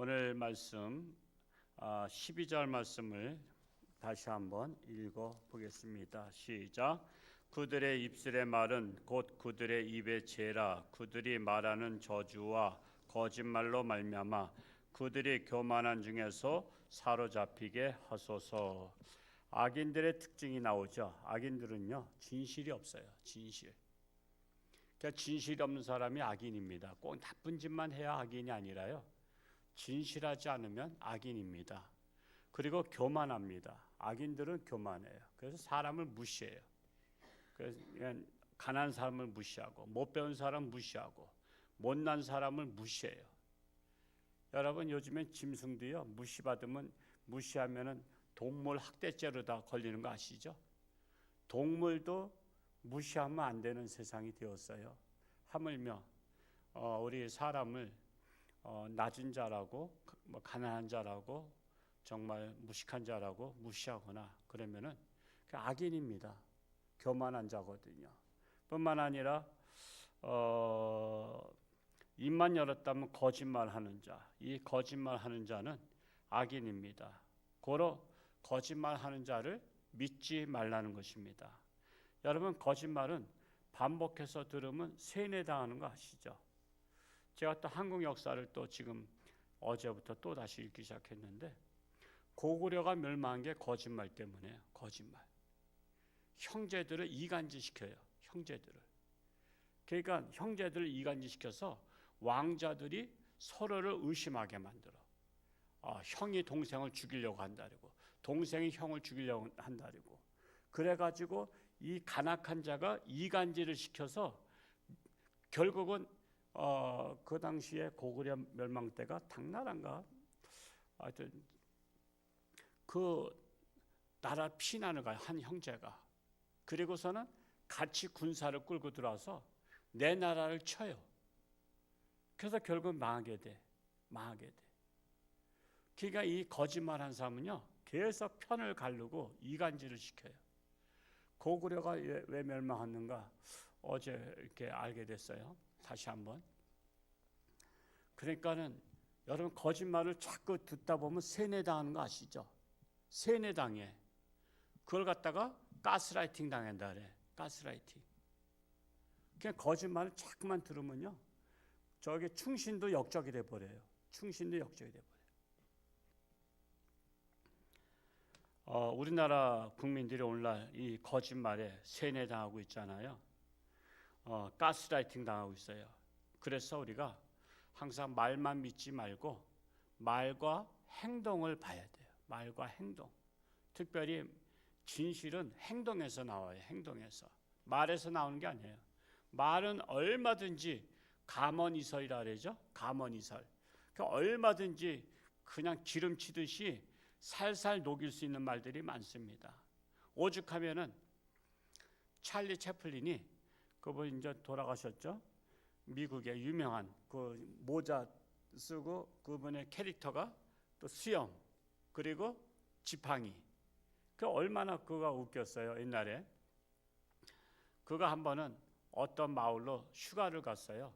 오늘 말씀 12절 말씀을 다시 한번 읽어 보겠습니다. 시작. 그들의 입술의 말은 곧 그들의 입의 죄라. 그들이 말하는 저주와 거짓말로 말미암아 그들이 교만한 중에서 사로잡히게 하소서. 악인들의 특징이 나오죠. 악인들은요, 진실이 없어요. 진실. 그러니까 진실이 없는 사람이 악인입니다. 꼭 나쁜 짓만 해야 악인이 아니라요, 진실하지 않으면 악인입니다. 그리고 교만합니다. 악인들은 교만해요. 그래서 사람을 무시해요. 그래서 가난한 사람을 무시하고, 못 배운 사람 무시하고, 못난 사람을 무시해요. 여러분, 요즘엔 짐승도요, 무시하면은 동물 학대죄로 다 걸리는 거 아시죠? 동물도 무시하면 안 되는 세상이 되었어요. 하물며 우리 사람을 낮은 자라고, 가난한 자라고, 정말 무식한 자라고 무시하거나 그러면은 악인입니다. 교만한 자거든요. 뿐만 아니라 입만 열었다면 거짓말하는 자, 이 거짓말하는 자는 악인입니다. 고로 거짓말하는 자를 믿지 말라는 것입니다. 여러분, 거짓말은 반복해서 들으면 세뇌당하는 거 아시죠? 제가 또 한국 역사를 또 지금 어제부터 또 다시 읽기 시작했는데, 고구려가 멸망한 게 거짓말 때문에요. 거짓말. 형제들을 이간질시켜요. 형제들을. 그러니까 형제들을 이간질시켜서 왕자들이 서로를 의심하게 만들어. 형이 동생을 죽이려고 한다고, 동생이 형을 죽이려고 한다고. 그래가지고 이 간악한 자가 이간질을 시켜서 결국은 그 당시에 고구려 멸망 때가 당나라인가, 하여튼 그 나라 피난을 가요, 한 형제가. 그리고서는 같이 군사를 끌고 들어와서 내 나라를 쳐요. 그래서 결국 망하게 돼. 그러니까 이 거짓말한 사람은요, 계속 편을 가르고 이간질을 시켜요. 고구려가 왜 멸망했는가 어제 이렇게 알게 됐어요. 다시 한번. 그러니까는 여러분, 거짓말을 자꾸 듣다 보면 세뇌당하는 거 아시죠? 세뇌당해. 그걸 갖다가 가스라이팅 당한다 그래. 가스라이팅. 그냥 거짓말을 자꾸만 들으면요, 저게 충신도 역적이 돼 버려요. 충신도 역적이 돼 버려요. 우리나라 국민들이 오늘날 이 거짓말에 세뇌당하고 있잖아요. 가스라이팅 당하고 있어요. 그래서 우리가 항상 말만 믿지 말고 말과 행동을 봐야 돼요. 말과 행동. 특별히 진실은 행동에서 나와요. 행동에서. 말에서 나오는 게 아니에요. 말은 얼마든지 감언이설이라 그러죠. 감언이설. 그러니까 얼마든지 그냥 기름치듯이 살살 녹일 수 있는 말들이 많습니다. 오죽하면은 찰리 채플린이, 그분 이제 돌아가셨죠. 미국의 유명한 그 모자 쓰고 그분의 캐릭터가 또 수염 그리고 지팡이. 그 얼마나 그가 웃겼어요. 옛날에 그가 한 번은 어떤 마을로 휴가를 갔어요.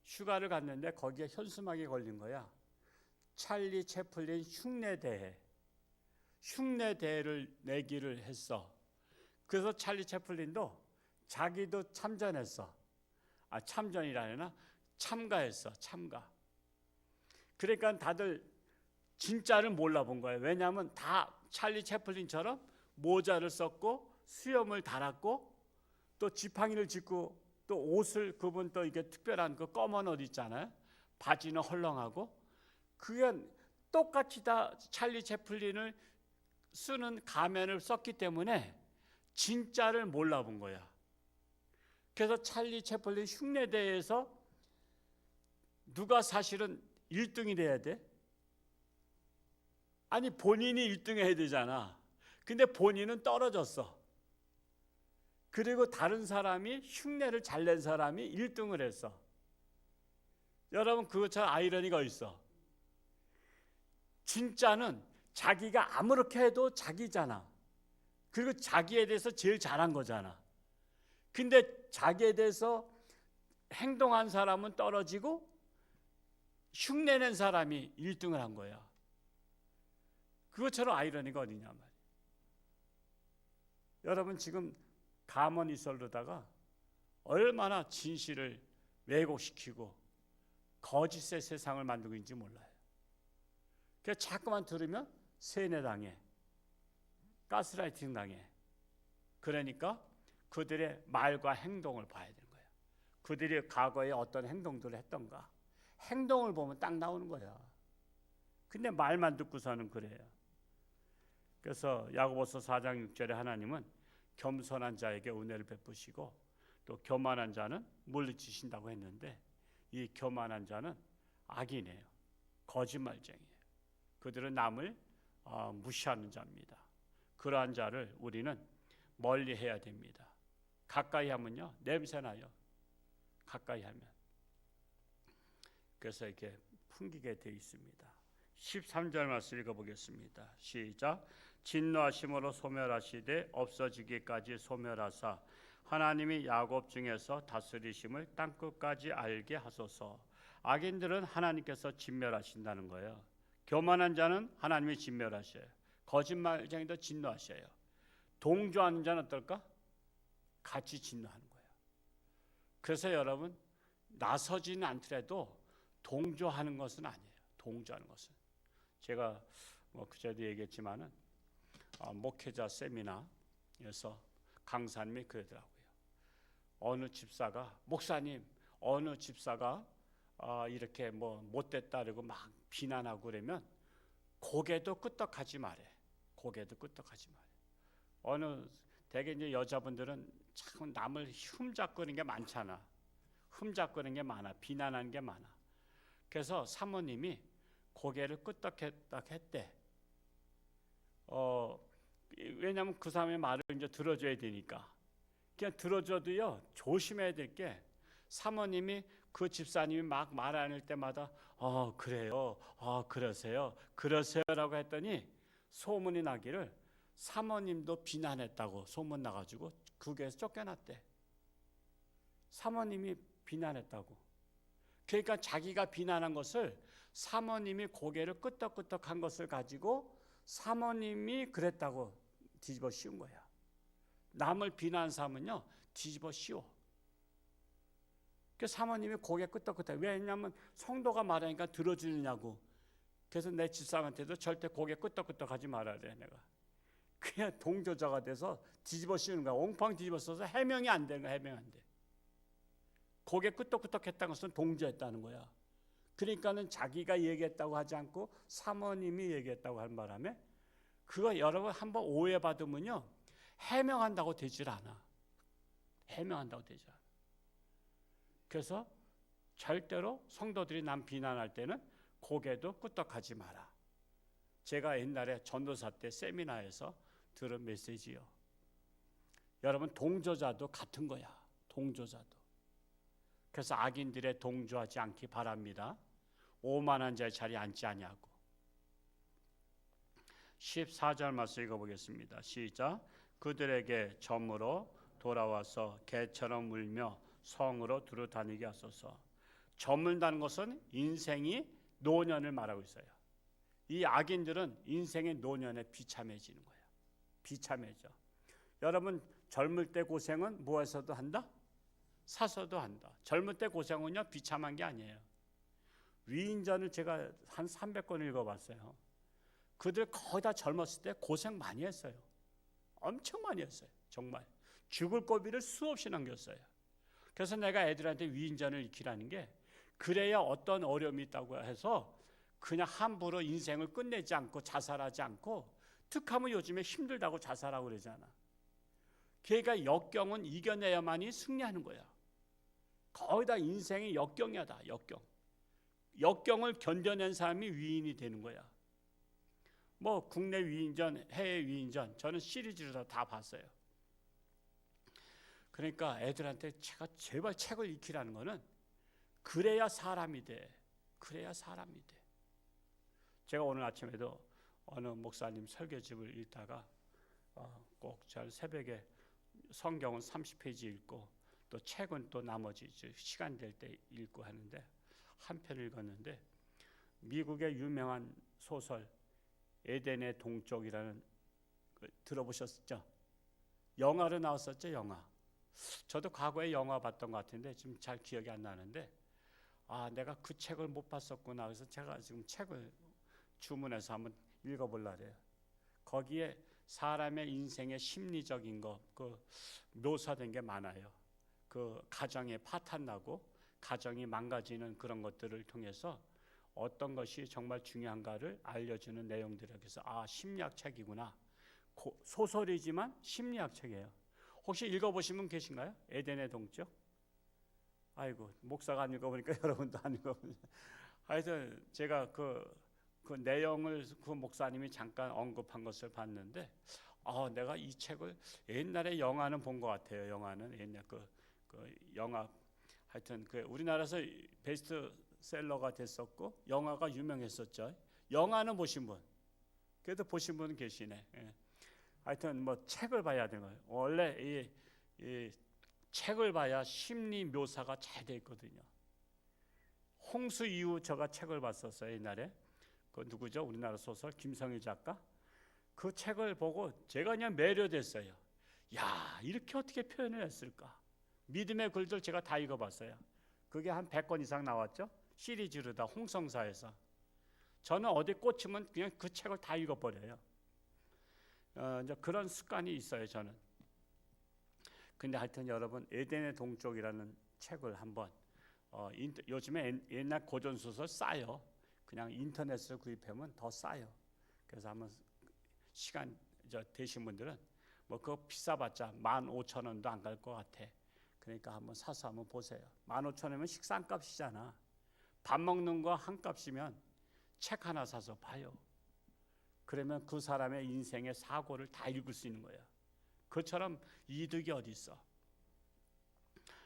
휴가를 갔는데 거기에 현수막이 걸린 거야. 찰리 채플린 흉내대회를 내기를 했어. 그래서 찰리 채플린도 자기도 참전했어. 참전이라 하나? 참가했어. 참가. 그러니까 다들 진짜를 몰라본 거예요. 왜냐하면 다 찰리 채플린처럼 모자를 썼고 수염을 달았고 또 지팡이를 짚고 또 옷을, 그분 또 이게 특별한 그 검은 옷 있잖아요. 바지는 헐렁하고, 그게 똑같이 다 찰리 채플린을 쓰는 가면을 썼기 때문에 진짜를 몰라본 거야. 그래서 찰리 채플린 흉내대회에서 누가 사실은 1등이 돼야 돼? 아니, 본인이 1등 해야 되잖아. 근데 본인은 떨어졌어. 그리고 다른 사람이, 흉내를 잘 낸 사람이 1등을 했어. 여러분, 그것처럼 아이러니가 있어. 진짜는 자기가 아무렇게 해도 자기잖아. 그리고 자기에 대해서 제일 잘한 거잖아. 근데 자기에 대해서 행동한 사람은 떨어지고 흉내낸 사람이 1등을 한 거야. 그것처럼 아이러니가 어디냐 말이야. 여러분 지금 가만히 있으려다가 얼마나 진실을 왜곡시키고 거짓의 세상을 만들고 있는지 몰라요. 그래서 자꾸만 들으면 세뇌당해, 가스라이팅 당해. 그러니까 그들의 말과 행동을 봐야 되는 거예요. 그들이 과거에 어떤 행동들을 했던가, 행동을 보면 딱 나오는 거야. 근데 말만 듣고서는 그래요. 그래서 야고보서 4장 6절에 하나님은 겸손한 자에게 은혜를 베푸시고 또 교만한 자는 물리치신다고 했는데, 이 교만한 자는 악인이에요. 거짓말쟁이에요. 그들은 남을 무시하는 자입니다. 그러한 자를 우리는 멀리 해야 됩니다. 가까이 하면요 냄새나요. 가까이 하면. 그래서 이렇게 풍기게 되어 있습니다. 13절 말씀 읽어보겠습니다. 시작. 진노하심으로 소멸하시되 없어지기까지 소멸하사 하나님이 야곱 중에서 다스리심을 땅끝까지 알게 하소서. 악인들은 하나님께서 진멸하신다는 거예요. 교만한 자는 하나님이 진멸하셔요. 거짓말쟁이도 진노하셔요. 동조하는 자는 어떨까? 같이 진노하는 거예요. 그래서 여러분 나서지는 않더라도 동조하는 것은 아니에요. 동조하는 것은. 제가 그전에도 얘기했지만은 목회자 세미나에서 강사님이 그러더라고요. 어느 집사가 목사님 어느 집사가 이렇게 못됐다 그러고 막 비난하고 그러면 고개도 끄덕하지 말해. 고개도 끄덕하지 말해. 어느 대개 이제 여자분들은 참 남을 흠잡거리는 게 많잖아. 흠잡거리는 게 많아. 비난하는 게 많아. 그래서 사모님이 고개를 끄덕했다 했대. 왜냐하면 그 사람의 말을 이제 들어줘야 되니까. 그냥 들어줘도요 조심해야 될 게, 사모님이 그 집사님이 막 말하는 때마다 그래요, 그러세요라고 했더니 소문이 나기를 사모님도 비난했다고 소문 나가지고 그 교회에서 쫓겨났대. 사모님이 비난했다고. 그러니까 자기가 비난한 것을 사모님이 고개를 끄덕끄덕한 것을 가지고 사모님이 그랬다고 뒤집어 씌운 거야. 남을 비난한 사람은요 뒤집어 씌워. 그 사모님이 고개 끄덕끄덕. 왜냐하면 성도가 말하니까 들어주느냐고. 그래서 내 집사람한테도 절대 고개 끄덕끄덕하지 말아야 돼. 내가 그냥 동조자가 돼서 뒤집어 씌우는 거야. 옹팡 뒤집어 써서 해명이 안 되는 거야. 해명 안 돼. 고개 끄덕끄덕했다는 것은 동조했다는 거야. 그러니까는 자기가 얘기했다고 하지 않고 사모님이 얘기했다고 한 바람에 그거 여러분 한번 오해받으면요 해명한다고 되질 않아. 해명한다고 되질 않아. 그래서 절대로 성도들이 남 비난할 때는 고개도 끄덕하지 마라. 제가 옛날에 전도사 때 세미나에서 들은 메시지요. 여러분 동조자도 같은 거야. 동조자도. 그래서 악인들의 동조하지 않기 바랍니다. 오만한 자의 자리에 앉지 아니하고. 14절 말씀 읽어보겠습니다. 시작. 그들에게 점으로 돌아와서 개처럼 울며 성으로 두루 다니게 하소서. 저물다는 것은 인생이 노년을 말하고 있어요. 이 악인들은 인생의 노년에 비참해지는 거예요. 비참해져. 여러분 젊을 때 고생은 무엇에서도 한다? 사서도 한다. 젊을 때 고생은요 비참한 게 아니에요. 위인전을 제가 한 300권 읽어봤어요. 그들 거의 다 젊었을 때 고생 많이 했어요. 엄청 많이 했어요. 정말 죽을 고비를 수없이 남겼어요. 그래서 내가 애들한테 위인전을 익히라는 게, 그래야 어떤 어려움이 있다고 해서 그냥 함부로 인생을 끝내지 않고 자살하지 않고, 툭하면 요즘에 힘들다고 자살하고 그러잖아. 그러니까 역경은 이겨내야만이 승리하는 거야. 거의 다 인생이 역경이다. 역경을 견뎌낸 사람이 위인이 되는 거야. 국내 위인전, 해외 위인전 저는 시리즈로 다 봤어요. 그러니까 애들한테 제가 제발 책을 익히라는 거는 그래야 사람이 돼. 그래야 사람이 돼. 제가 오늘 아침에도 어느 목사님 설교집을 읽다가 꼭 잘 새벽에 성경은 30페이지 읽고 또 책은 또 나머지 시간 될 때 읽고 하는데, 한 편 읽었는데 미국의 유명한 소설 에덴의 동쪽이라는 들어보셨죠? 영화로 나왔었죠, 영화. 저도 과거에 영화 봤던 것 같은데 지금 잘 기억이 안 나는데, 내가 그 책을 못 봤었구나. 그래서 제가 지금 책을 주문해서 한번 읽어보려고 해요. 거기에 사람의 인생의 심리적인 거, 묘사된 게 많아요. 그 가정에 파탄 나고 가정이 망가지는 그런 것들을 통해서 어떤 것이 정말 중요한가를 알려주는 내용들이에요. 그래서 심리학 책이구나. 소설이지만 심리학 책이에요. 혹시 읽어보신 분 계신가요? 에덴의 동쪽? 아이고, 목사가 안 읽어보니까 여러분도 안 읽어보니까. 하여튼 제가 그 내용을 그 목사님이 잠깐 언급한 것을 봤는데, 내가 이 책을 옛날에 영화는 본 것 같아요. 영화는 옛날 그 영화, 하여튼 그 우리나라에서 베스트셀러가 됐었고 영화가 유명했었죠. 영화는 보신 분, 그래도 보신 분은 계시네. 예. 하여튼 뭐 책을 봐야 되는 거예요. 원래 이 책을 봐야 심리 묘사가 잘 돼 있거든요. 홍수 이후 제가 책을 봤었어요. 옛날에 그 누구죠? 우리나라 소설 김성희 작가. 그 책을 보고 제가 그냥 매료됐어요. 야, 이렇게 어떻게 표현을 했을까? 믿음의 글들 제가 다 읽어봤어요. 그게 한 100권 이상 나왔죠. 시리즈로 다 홍성사에서. 저는 어디 꽂히면 그냥 그 책을 다 읽어버려요. 이제 그런 습관이 있어요, 저는. 근데 하여튼 여러분, 에덴의 동쪽이라는 책을 한번 요즘에 옛날 고전 소설 싸요. 그냥 인터넷으로 구입하면 더 싸요. 그래서 한번 시간 되신 분들은 뭐 그거 비싸봤자 15,000원도 안 갈 것 같아. 그러니까 한번 사서 한번 보세요. 15,000원이면 식사 한 값이잖아. 밥 먹는 거 한 값이면 책 하나 사서 봐요. 그러면 그 사람의 인생의 사고를 다 읽을 수 있는 거예요. 그처럼 이득이 어디 있어.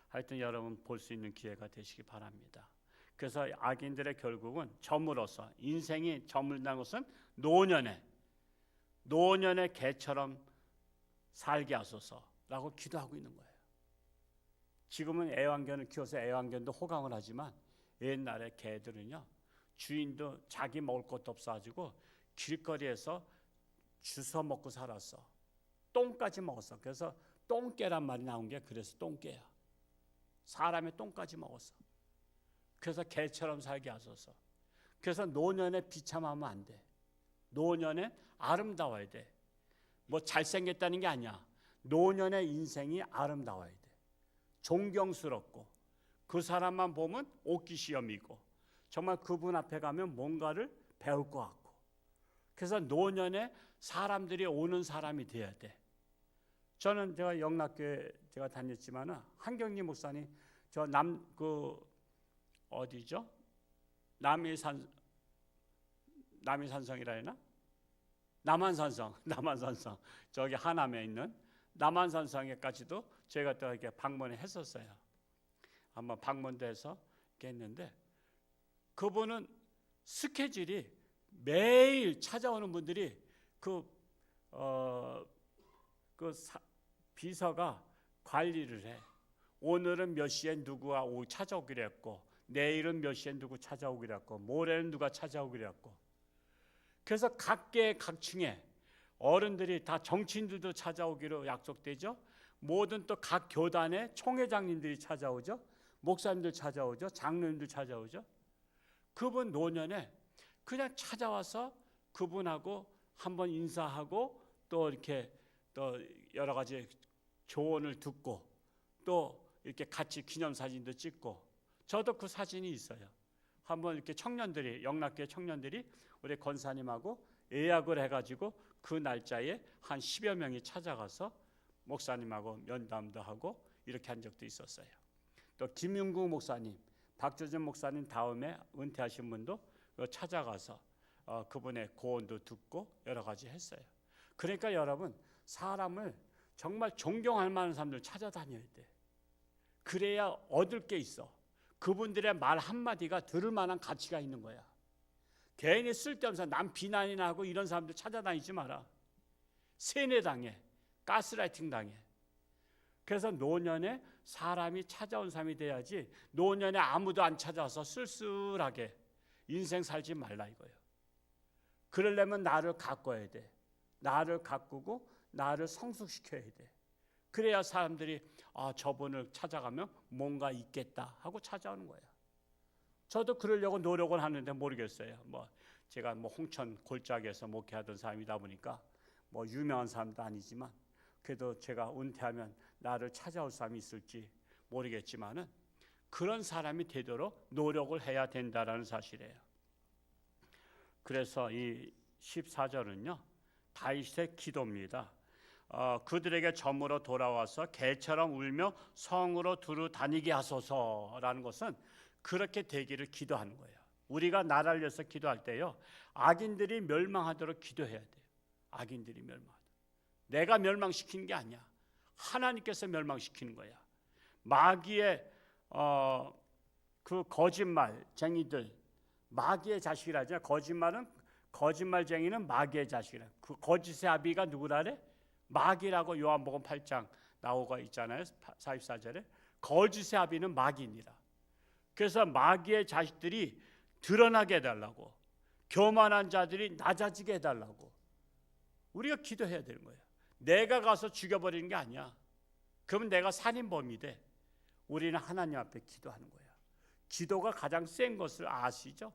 하여튼 여러분 볼 수 있는 기회가 되시기 바랍니다. 그래서 악인들의 결국은 점으로서 인생이 저물다는 것은 노년의 개처럼 살게 하소서라고 기도하고 있는 거예요. 지금은 애완견을 키워서 애완견도 호강을 하지만 옛날에 개들은요, 주인도 자기 먹을 것도 없어가지고 길거리에서 주워 먹고 살았어. 똥까지 먹었어. 그래서 똥개란 말이 나온 게 그래서 똥개야. 사람의 똥까지 먹었어. 그래서 개처럼 살게 하소서. 그래서 노년에 비참하면 안 돼. 노년에 아름다워야 돼. 뭐 잘생겼다는 게 아니야. 노년의 인생이 아름다워야 돼. 존경스럽고 그 사람만 보면 옥기시험이고 정말 그분 앞에 가면 뭔가를 배울 것 같고. 그래서 노년에 사람들이 오는 사람이 돼야 돼. 저는 제가 영락교회 제가 다녔지만은 한경림 목사님 어디죠? 남해산성이라 해나? 남한산성 저기 하남에 있는 남한산성에까지도 제가 또 이렇게 방문을 했었어요. 한번 방문도 해서 이렇게 했는데 그분은 스케줄이 매일 찾아오는 분들이 비서가 관리를 해. 오늘은 몇 시에 누구가 찾아오기로 했고 내일은 몇 시에 누구 찾아오기로 했고 모레는 누가 오기로 했고 그래서 각계 각층에 어른들이 다 정치인들도 찾아오기로 약속되죠. 모든 또 각 교단의 총회장님들이 찾아오죠. 목사님들 찾아오죠. 장로님들 찾아오죠. 그분 노년에 그냥 찾아와서 그분하고 한번 인사하고 또 이렇게 또 여러 가지 조언을 듣고 또 이렇게 같이 기념사진도 찍고 저도 그 사진이 있어요. 한번 이렇게 영락교회 청년들이 우리 권사님하고 예약을 해가지고 그 날짜에 한 10여 명이 찾아가서 목사님하고 면담도 하고 이렇게 한 적도 있었어요. 또 김윤국 목사님, 박조준 목사님 다음에 은퇴하신 분도 찾아가서 그분의 고언도 듣고 여러 가지 했어요. 그러니까 여러분 사람을 정말 존경할 만한 사람들 찾아다녀야 돼. 그래야 얻을 게 있어. 그분들의 말 한마디가 들을 만한 가치가 있는 거야. 괜히 쓸데없는 남 비난이나 하고 이런 사람들 찾아다니지 마라. 세뇌당해. 가스라이팅 당해. 그래서 노년에 사람이 찾아온 사람이 돼야지 노년에 아무도 안 찾아와서 쓸쓸하게 인생 살지 말라 이거예요. 그러려면 나를 가꿔야 돼. 나를 가꾸고 나를 성숙시켜야 돼. 그래야 사람들이 저분을 찾아가면 뭔가 있겠다 하고 찾아오는 거예요. 저도 그러려고 노력을 하는데 모르겠어요. 제가 홍천 골짜기에서 목회하던 사람이다 보니까 유명한 사람도 아니지만 그래도 제가 은퇴하면 나를 찾아올 사람이 있을지 모르겠지만은 그런 사람이 되도록 노력을 해야 된다라는 사실이에요. 그래서 이 14절은요 다윗의 기도입니다. 그들에게 점으로 돌아와서 개처럼 울며 성으로 두루 다니게 하소서라는 것은 그렇게 되기를 기도하는 거예요. 우리가 나라를 위해서 기도할 때요 악인들이 멸망하도록 기도해야 돼요. 악인들이 멸망하도록. 내가 멸망시키는 게 아니야. 하나님께서 멸망시키는 거야. 마귀의 그 거짓말쟁이들, 마귀의 자식이라죠. 거짓말쟁이는 마귀의 자식이라. 그 거짓의 아비가 누구라래? 마귀라고 요한복음 8장 나오고 있잖아요. 44절에 거짓의 아비는 마귀니라. 그래서 마귀의 자식들이 드러나게 해달라고, 교만한 자들이 낮아지게 해달라고 우리가 기도해야 되는 거예요. 내가 가서 죽여버리는 게 아니야. 그러면 내가 살인범이 돼. 우리는 하나님 앞에 기도하는 거예요. 기도가 가장 센 것을 아시죠?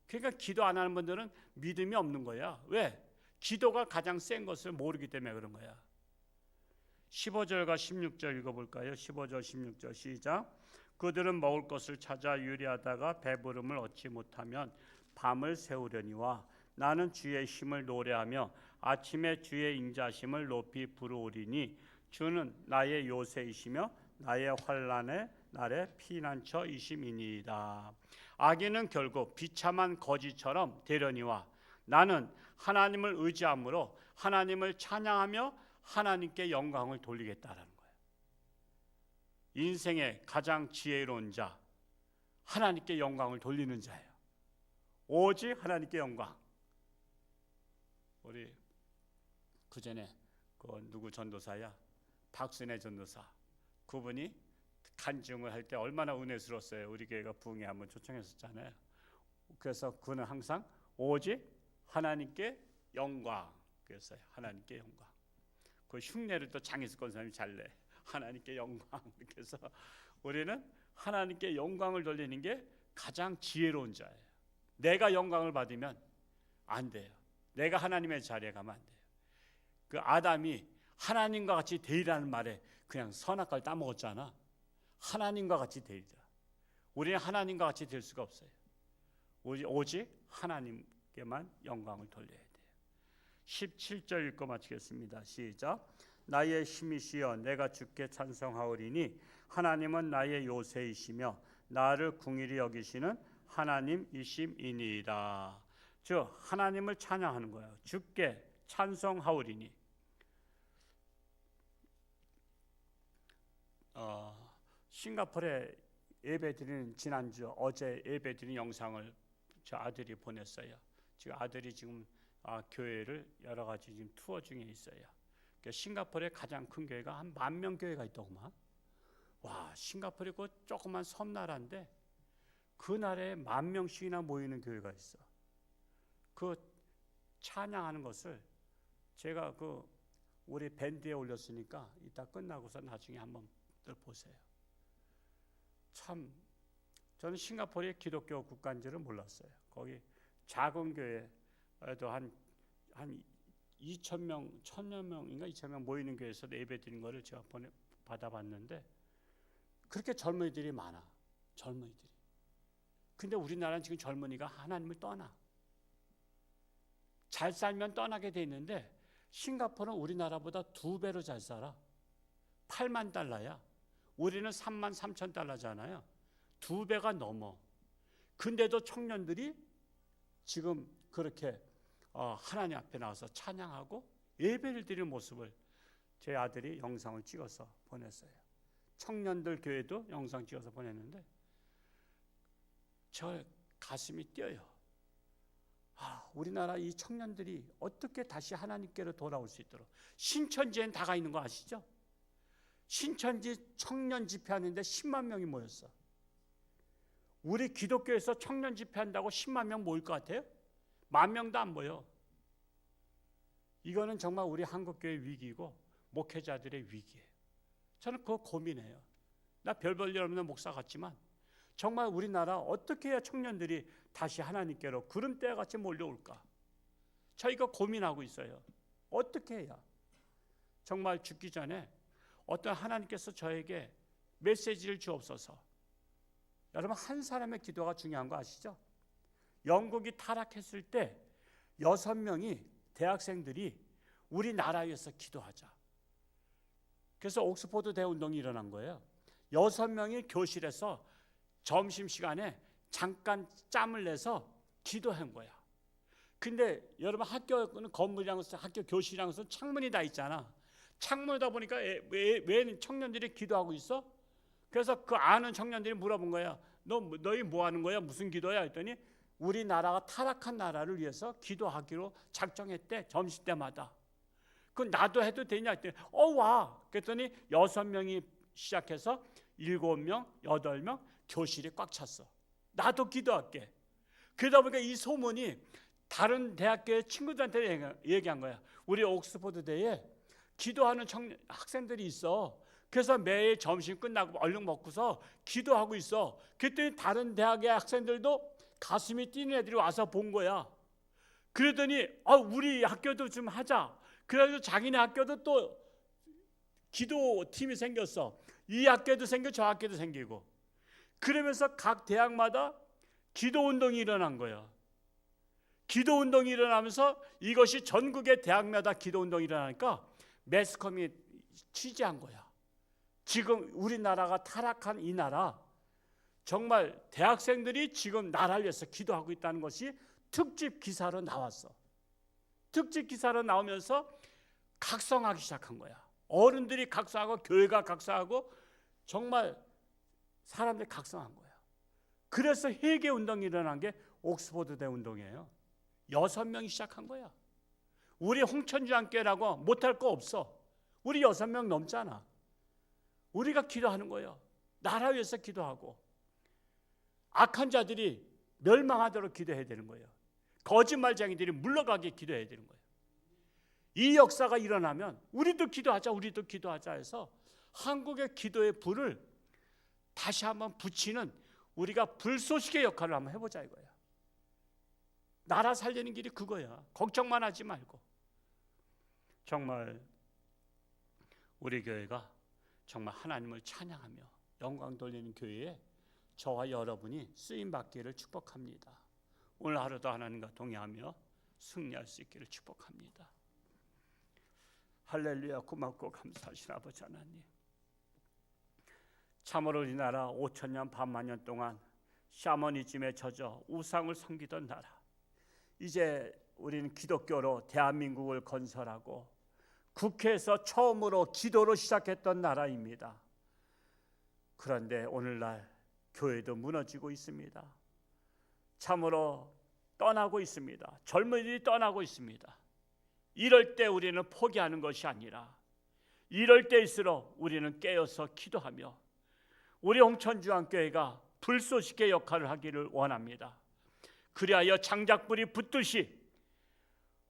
그러니까 기도 안 하는 분들은 믿음이 없는 거야. 왜? 기도가 가장 센 것을 모르기 때문에 그런 거야. 15절과 16절 읽어볼까요? 15절 16절 시작. 그들은 먹을 것을 찾아 유리하다가 배부름을 얻지 못하면 밤을 새우려니와 나는 주의 힘을 노래하며 아침에 주의 인자심을 높이 부르오리니 주는 나의 요새이시며 나의 환난의 날의 피난처이심이니이다. 악인은 결국 비참한 거지처럼 되려니와 나는 하나님을 의지함으로 하나님을 찬양하며 하나님께 영광을 돌리겠다라는 거예요. 인생의 가장 지혜로운 자, 하나님께 영광을 돌리는 자예요. 오직 하나님께 영광. 우리 그전에 누구 전도사야? 박순애 전도사. 그분이 간증을 할 때 얼마나 은혜스러웠어요. 우리 교회가 부흥회 한번 초청했었잖아요. 그래서 그는 항상 오직 하나님께 영광 그랬어요. 하나님께 영광. 그 흉내를 또 장희숙권 사람이 잘 내. 하나님께 영광. 그래서 우리는 하나님께 영광을 돌리는 게 가장 지혜로운 자예요. 내가 영광을 받으면 안 돼요. 내가 하나님의 자리에 가면 안 돼요. 그 아담이 하나님과 같이 되리라는 말에 그냥 선악과를 따먹었잖아. 하나님과 같이 되리라. 우리는 하나님과 같이 될 수가 없어요. 오직 하나님께만 영광을 돌려야 돼요. 17절 읽고 마치겠습니다. 시작. 나의 힘이시여 내가 주께 찬송하오리니 하나님은 나의 요새이시며 나를 긍휼히 여기시는 하나님이심이니이다. 즉 하나님을 찬양하는 거예요. 주께 찬송하오리니. 싱가포르에 예배드리는 지난주 어제 예배드리는 영상을 저 아들이 보냈어요. 지금 아들이 지금 교회를 여러 가지 지금 투어 중에 있어요. 그러니까 싱가포르에 가장 큰 교회가 한 10,000명 교회가 있더구만. 와, 싱가포르이 그 조그만 섬나라인데 그 나라에 10,000명씩이나 모이는 교회가 있어. 그 찬양하는 것을 제가 우리 밴드에 올렸으니까 이따 끝나고서 나중에 한번 보세요. 참 저는 싱가포르의 기독교 국가인지를 몰랐어요. 거기 작은 교회에도 한 2,000명, 1,000여 명인가 2,000명 모이는 교회에서 예배드린 거를 제가 받아봤는데 그렇게 젊은이들이 많아. 젊은이들이. 근데 우리나라는 지금 젊은이가 하나님을 떠나. 잘 살면 떠나게 돼 있는데 싱가포르는 우리나라보다 2배로 잘 살아. 8만 달러야. 우리는 33,000달러잖아요. 2배가 넘어. 근데도 청년들이 지금 그렇게 하나님 앞에 나와서 찬양하고 예배를 드리는 모습을 제 아들이 영상을 찍어서 보냈어요. 청년들 교회도 영상 찍어서 보냈는데 저 가슴이 뛰어요. 우리나라 이 청년들이 어떻게 다시 하나님께로 돌아올 수 있도록. 신천지엔 다 가 있는 거 아시죠? 신천지 청년 집회하는데 10만 명이 모였어. 우리 기독교에서 청년 집회한다고 10만 명 모일 것 같아요? 10,000명도 안 모여. 이거는 정말 우리 한국교회 위기이고 목회자들의 위기예요. 저는 그거 고민해요. 나 별 볼 일 없는 목사 같지만 정말 우리나라 어떻게 해야 청년들이 다시 하나님께로 구름대와 같이 몰려올까? 저희가 고민하고 있어요. 어떻게 해야? 정말 죽기 전에 어떤 하나님께서 저에게 메시지를 주옵소서. 여러분, 한 사람의 기도가 중요한 거 아시죠? 영국이 타락했을 때 6명이 대학생들이 우리나라 위해서 기도하자. 그래서 옥스퍼드 대운동이 일어난 거예요. 6명이 교실에서 점심시간에 잠깐 짬을 내서 기도한 거야. 근데 여러분, 학교는 건물이랑 학교 교실이랑 창문이 다 있잖아. 창문이다 보니까 왜 청년들이 기도하고 있어? 그래서 그 아는 청년들이 물어본 거야. 너희 뭐 하는 거야? 무슨 기도야? 했더니 우리나라가 타락한 나라를 위해서 기도하기로 작정했대. 점심때마다. 그 나도 해도 되냐 했더니 와. 그랬더니 6명이 시작해서 7명, 8명 교실이 꽉 찼어. 나도 기도할게. 그러다 보니까 이 소문이 다른 대학교의 친구들한테 얘기한 거야. 우리 옥스퍼드대에 기도하는 학생들이 있어. 그래서 매일 점심 끝나고 얼른 먹고서 기도하고 있어. 그랬더니 다른 대학의 학생들도 가슴이 뛰는 애들이 와서 본 거야. 그러더니 우리 학교도 좀 하자. 그래서 자기네 학교도 또 기도팀이 생겼어. 이 학교도 생기고 저 학교도 생기고. 그러면서 각 대학마다 기도운동이 일어난 거야. 기도운동이 일어나면서 이것이 전국의 대학마다 기도운동이 일어나니까 매스컴이 취재한 거야. 지금 우리나라가 타락한 이 나라, 정말 대학생들이 지금 나라를 위해서 기도하고 있다는 것이 특집 기사로 나왔어. 특집 기사로 나오면서 각성하기 시작한 거야. 어른들이 각성하고 교회가 각성하고 정말 사람들이 각성한 거야. 그래서 회개운동이 일어난 게 옥스퍼드대 운동이에요. 6명이 시작한 거야. 우리 홍천주안교회라고 못할 거 없어. 우리 6명 넘잖아. 우리가 기도하는 거예요. 나라 위해서 기도하고 악한 자들이 멸망하도록 기도해야 되는 거예요. 거짓말쟁이들이 물러가게 기도해야 되는 거예요. 이 역사가 일어나면 우리도 기도하자 해서 한국의 기도의 불을 다시 한번 붙이는 우리가 불쏘시개 역할을 한번 해보자 이거야. 나라 살리는 길이 그거야. 걱정만 하지 말고. 정말 우리 교회가 정말 하나님을 찬양하며 영광 돌리는 교회에 저와 여러분이 쓰임받기를 축복합니다. 오늘 하루도 하나님과 동행하며 승리할 수 있기를 축복합니다. 할렐루야. 고맙고 감사하신 아버지 하나님, 참으로 우리나라 5,000년 반만 년 동안 샤머니즘에 젖어 우상을 섬기던 나라, 이제 우리는 기독교로 대한민국을 건설하고 국회에서 처음으로 기도로 시작했던 나라입니다. 그런데 오늘날 교회도 무너지고 있습니다. 참으로 떠나고 있습니다. 젊은이들이 떠나고 있습니다. 이럴 때 우리는 포기하는 것이 아니라 이럴 때일수록 우리는 깨어서 기도하며 우리 홍천주안교회가 불쏘시개 역할을 하기를 원합니다. 그리하여 장작불이 붙듯이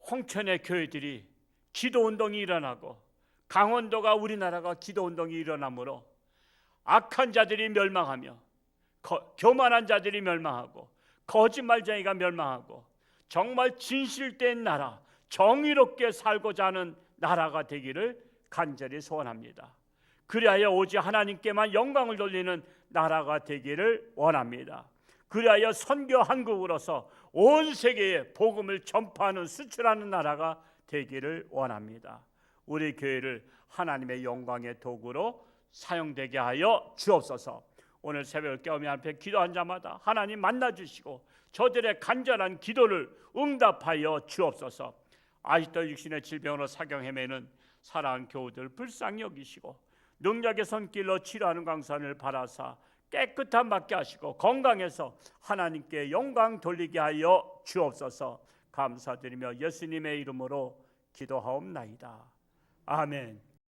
홍천의 교회들이 기도운동이 일어나고 강원도가 우리나라가 기도운동이 일어나므로 악한 자들이 멸망하며 교만한 자들이 멸망하고 거짓말쟁이가 멸망하고 정말 진실된 나라, 정의롭게 살고자 하는 나라가 되기를 간절히 소원합니다. 그리하여 오직 하나님께만 영광을 돌리는 나라가 되기를 원합니다. 그리하여 선교 한국으로서 온 세계에 복음을 전파하는 수출하는 나라가 되기를 원합니다. 우리 교회를 하나님의 영광의 도구로 사용되게 하여 주옵소서. 오늘 새벽 깨우미 앞에 기도한 자마다 하나님 만나주시고 저들의 간절한 기도를 응답하여 주옵소서. 아직도 육신의 질병으로 사경 헤매는 사랑하는 교우들 불쌍히 여기시고 능력의 손길로 치료하는 강산을 바라사 깨끗한 받게 하시고 건강해서 하나님께 영광 돌리게 하여 주옵소서. 감사드리며 예수님의 이름으로 기도하옵나이다. 아멘.